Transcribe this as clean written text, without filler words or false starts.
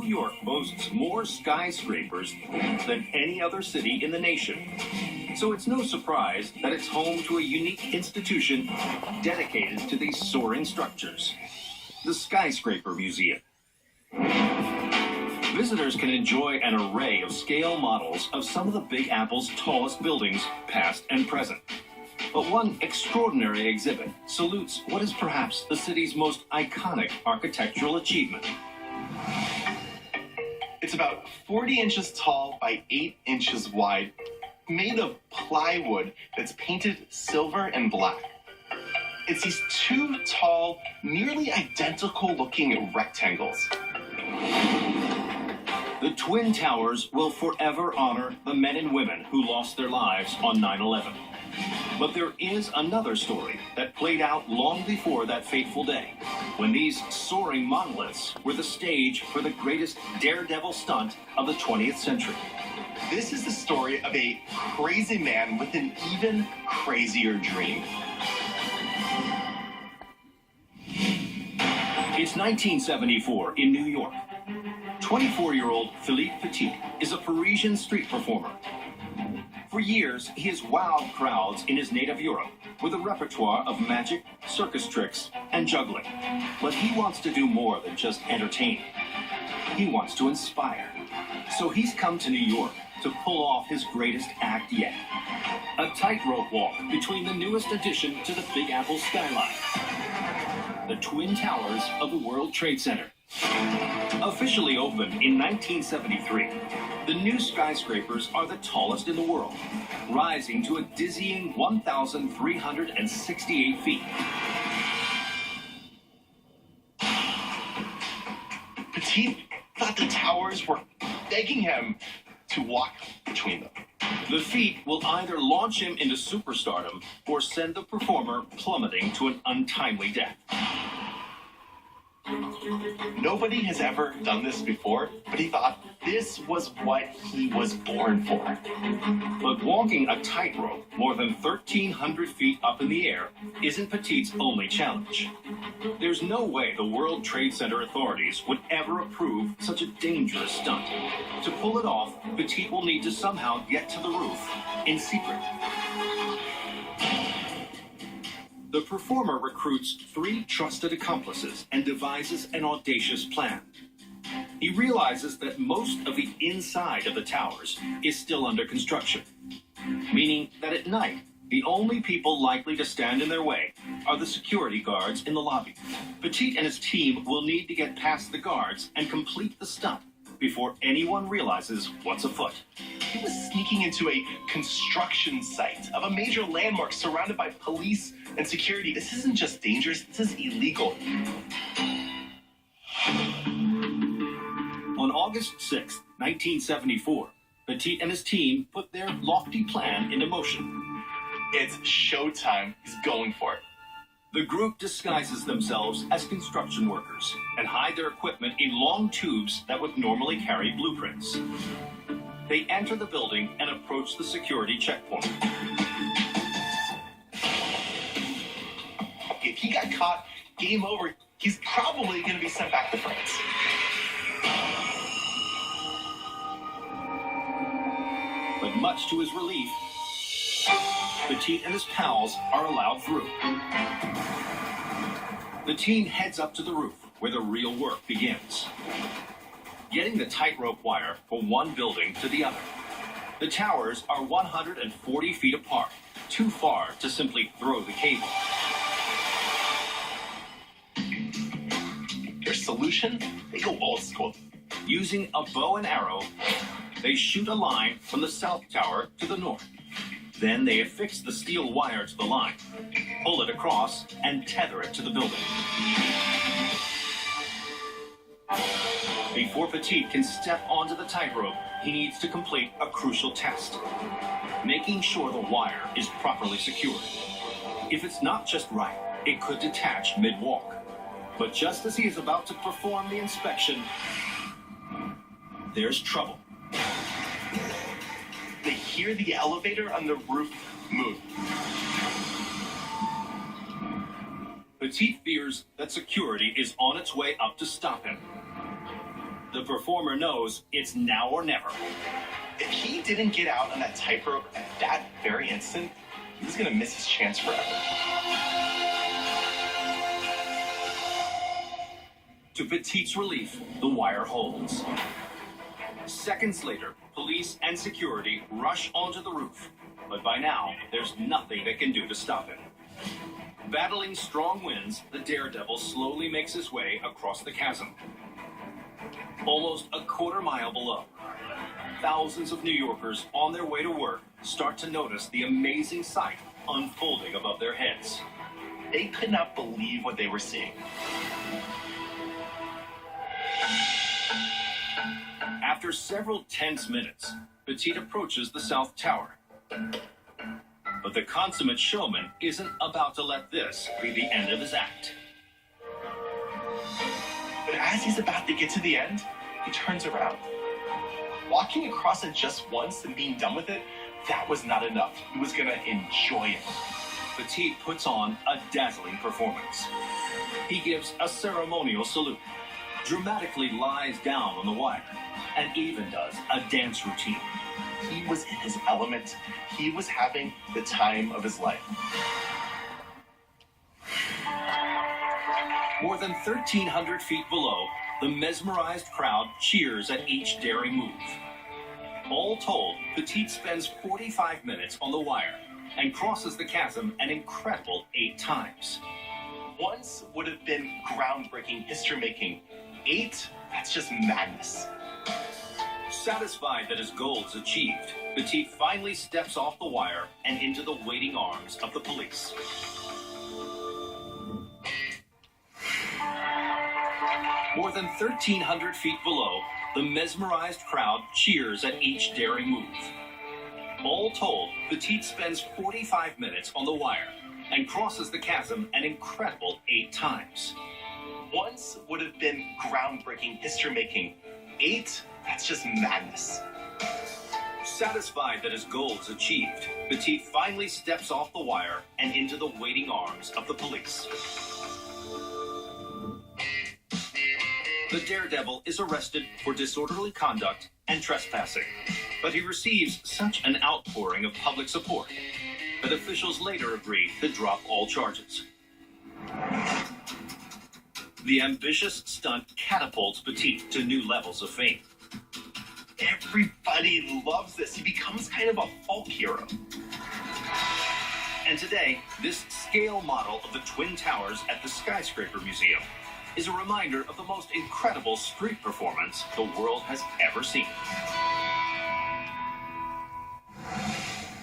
York boasts more skyscrapers than any other city in the nation. So it's no surprise that it's home to a unique institution dedicated to these soaring structures, the Skyscraper Museum. Visitors can enjoy an array of scale models of some of the Big Apple's tallest buildings, past and present. But one extraordinary exhibit salutes what is perhaps the city's most iconic architectural achievement. It's about 40 inches tall by 8 inches wide, made of plywood that's painted silver and black. It's these two tall, nearly identical looking rectangles. The Twin Towers will forever honor the men and women who lost their lives on 9/11. But there is another story that played out long before that fateful day, when these soaring monoliths were the stage for the greatest daredevil stunt of the 20th century. This is the story of a crazy man with an even crazier dream. It's 1974 in New York. 24-year-old Philippe Petit is a Parisian street performer. For years, he has wowed crowds in his native Europe with a repertoire of magic, circus tricks, and juggling. But he wants to do more than just entertain. He wants to inspire. So he's come to New York to pull off his greatest act yet. A tightrope walk between the newest addition to the Big Apple skyline, the Twin Towers of the World Trade Center. Officially opened in 1973, the new skyscrapers are the tallest in the world, rising to a dizzying 1,368 feet. Petit thought the towers were begging him to walk between them. The feat will either launch him into superstardom or send the performer plummeting to an untimely death. Nobody has ever done this before, but he thought this was what he was born for. But walking a tightrope more than 1,300 feet up in the air isn't Petit's only challenge. There's no way the World Trade Center authorities would ever approve such a dangerous stunt. To pull it off, Petit will need to somehow get to the roof in secret. The performer recruits 3 trusted accomplices and devises an audacious plan. He realizes that most of the inside of the towers is still under construction, meaning that at night, the only people likely to stand in their way are the security guards in the lobby. Petit and his team will need to get past the guards and complete the stunt before anyone realizes what's afoot. He was sneaking into a construction site of a major landmark surrounded by police and security. This isn't just dangerous, this is illegal. On August 6, 1974, Petit and his team put their lofty plan into motion. It's showtime. He's going for it. The group disguises themselves as construction workers and hide their equipment in long tubes that would normally carry blueprints. They enter the building and approach the security checkpoint. If he got caught, game over. He's probably going to be sent back to France. But much to his relief, Petit and his pals are allowed through. The team heads up to the roof, where the real work begins. Getting the tightrope wire from one building to the other. The towers are 140 feet apart, too far to simply throw the cable. Their solution? They go old school. Using a bow and arrow, they shoot a line from the south tower to the north. Then they affix the steel wire to the line, pull it across, and tether it to the building. Before Petit can step onto the tightrope, he needs to complete a crucial test, making sure the wire is properly secured. If it's not just right, it could detach mid-walk. But just as he is about to perform the inspection, there's trouble. They hear the elevator on the roof move. Petit fears that security is on its way up to stop him. The performer knows it's now or never. If he didn't get out on that tightrope at that very instant, he was going to miss his chance forever. To Petit's relief, the wire holds. Seconds later, police and security rush onto the roof, but by now, there's nothing they can do to stop him. Battling strong winds, the Daredevil slowly makes his way across the chasm. Almost a quarter mile below, thousands of New Yorkers on their way to work start to notice the amazing sight unfolding above their heads. They could not believe what they were seeing. After several tense minutes, Petit approaches the South Tower. But the consummate showman isn't about to let this be the end of his act. But as he's about to get to the end, he turns around. Walking across it just once and being done with it, that was not enough. He was gonna enjoy it. Petit puts on a dazzling performance. He gives a ceremonial salute, dramatically lies down on the wire, and even does a dance routine. He was in his element. He was having the time of his life. More than 1,300 feet below, the mesmerized crowd cheers at each daring move. All told, Petit spends 45 minutes on the wire and crosses the chasm an incredible 8 times. Once would have been groundbreaking, history-making. 8, that's just madness. Satisfied that his goal is achieved, Petit finally steps off the wire and into the waiting arms of the police. More than 1,300 feet below, the mesmerized crowd cheers at each daring move. All told, Petit spends 45 minutes on the wire and crosses the chasm an incredible 8 times. Once would have been groundbreaking, history-making. 8, that's just madness. Satisfied that his goal is achieved, Petit finally steps off the wire and into the waiting arms of the police. The Daredevil is arrested for disorderly conduct and trespassing, but he receives such an outpouring of public support that officials later agree to drop all charges. The ambitious stunt catapults Petit to new levels of fame. Everybody loves this. He becomes kind of a folk hero. And today, this scale model of the Twin Towers at the Skyscraper Museum is a reminder of the most incredible street performance the world has ever seen.